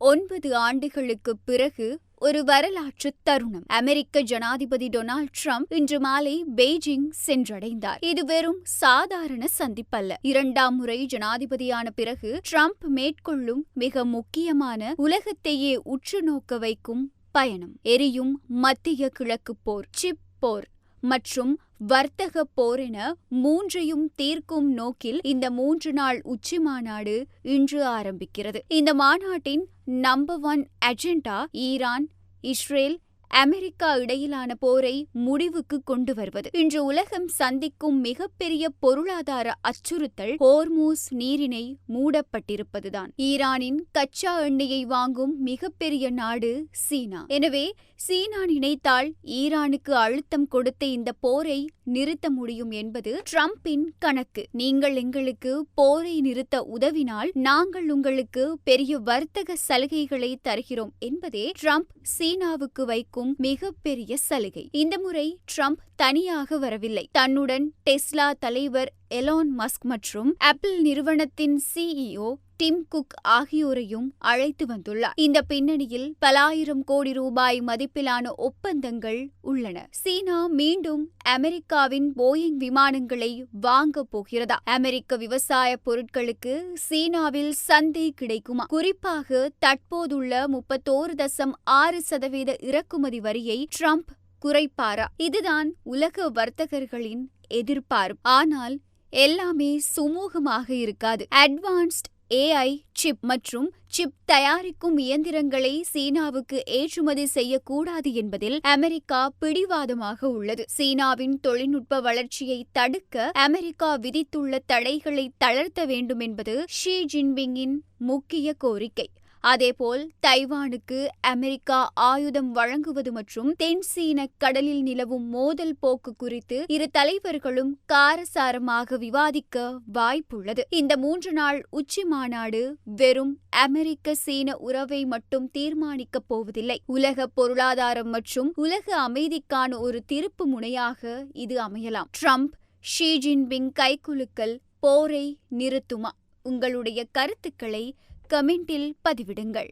9 ஆண்டுகளுக்குப் பிறகு ஒரு வரலாற்று தருணம். அமெரிக்க ஜனாதிபதி டொனால்ட் ட்ரம்ப் இன்று மாலை பெய்ஜிங் சென்றடைந்தார். இது வெறும் சாதாரண சந்திப்பல்ல. 2ஆம் முறை ஜனாதிபதியான பிறகு ட்ரம்ப் மேற்கொள்ளும் மிக முக்கியமான, உலகத்தையே உற்று நோக்க வைக்கும் பயணம். எரியும் மத்திய கிழக்கு போர், சிப் போர் மற்றும் வர்த்தக போர் என மூன்றையும் தீர்க்கும் நோக்கில் இந்த 3 நாள் உச்சி மாநாடு இன்று ஆரம்பிக்கிறது. இந்த மாநாட்டின் number 1 agenda Iran, Israel, America இடையிலான போரை முடிவுக்கு கொண்டு வருவது. இன்று உலகம் சந்திக்கும் மிகப்பெரிய பொருளாதார அச்சுறுத்தல் ஹோர்மூஸ் நீரிணை மூடப்பட்டிருப்பதுதான். ஈரானின் கச்சா எண்ணெயை வாங்கும் மிகப்பெரிய நாடு சீனா. எனவே சீனா நினைத்தால் ஈரானுக்கு அழுத்தம் கொடுத்து இந்த போரை நிறுத்த முடியும் என்பது ட்ரம்பின் கணக்கு. நீங்கள் எங்களுக்கு போரை நிறுத்த உதவினால் நாங்கள் உங்களுக்கு பெரிய வர்த்தக சலுகைகளை தருகிறோம் என்பதே ட்ரம்ப் சீனாவுக்கு வைக்கும் மிகப்பெரிய சலுகை. இந்த முறை ட்ரம்ப் தனியாக வரவில்லை. தன்னுடன் டெஸ்லா தலைவர் எலான் மஸ்க் மற்றும் ஆப்பிள் நிறுவனத்தின் CEO டிம் குக் ஆகியோரையும் அழைத்து வந்துள்ளார். இந்த பின்னணியில் பல ஆயிரம் கோடி ரூபாய் மதிப்பிலான ஒப்பந்தங்கள் உள்ளன. சீனா மீண்டும் அமெரிக்காவின் போயிங் விமானங்களை வாங்க போகிறதா? அமெரிக்க விவசாய பொருட்களுக்கு சீனாவில் சந்தை கிடைக்குமா? குறிப்பாக தற்போதுள்ள 31.6% இறக்குமதி வரியை ட்ரம்ப் குறைப்பாரா? இதுதான் உலக வர்த்தகர்களின் எதிர்பார்ப்பு. ஆனால் எல்லாமே சுமூகமாக இருக்காது. அட்வான்ஸ்ட் AI சிப் மற்றும் சிப் தயாரிக்கும் இயந்திரங்களை சீனாவுக்கு ஏற்றுமதி செய்யக்கூடாது என்பதில் அமெரிக்கா பிடிவாதமாக உள்ளது. சீனாவின் தொழில்நுட்ப வளர்ச்சியை தடுக்க அமெரிக்கா விதித்துள்ள தடைகளை தளர்த்த வேண்டும் என்பது ஷி ஜின்பிங்கின் முக்கிய கோரிக்கை. அதேபோல் தைவானுக்கு அமெரிக்கா ஆயுதம் வழங்குவது மற்றும் தென் சீன கடலில் நிலவும் மோதல் போக்கு குறித்து இரு தலைவர்களும் காரசாரமாக விவாதிக்க வாய்ப்புள்ளது. இந்த 3 நாள் உச்சி மாநாடு வெறும் அமெரிக்க சீன உறவை மட்டும் தீர்மானிக்கப் போவதில்லை. உலக பொருளாதாரம் மற்றும் உலக அமைதிக்கான ஒரு திருப்பு முனையாக இது அமையலாம். ட்ரம்ப் ஷி ஜின்பிங் கைகுலுக்கல் போரை நிறுத்துமா? உங்களுடைய கருத்துக்களை கமெண்டில் பதிவிடுங்கள்.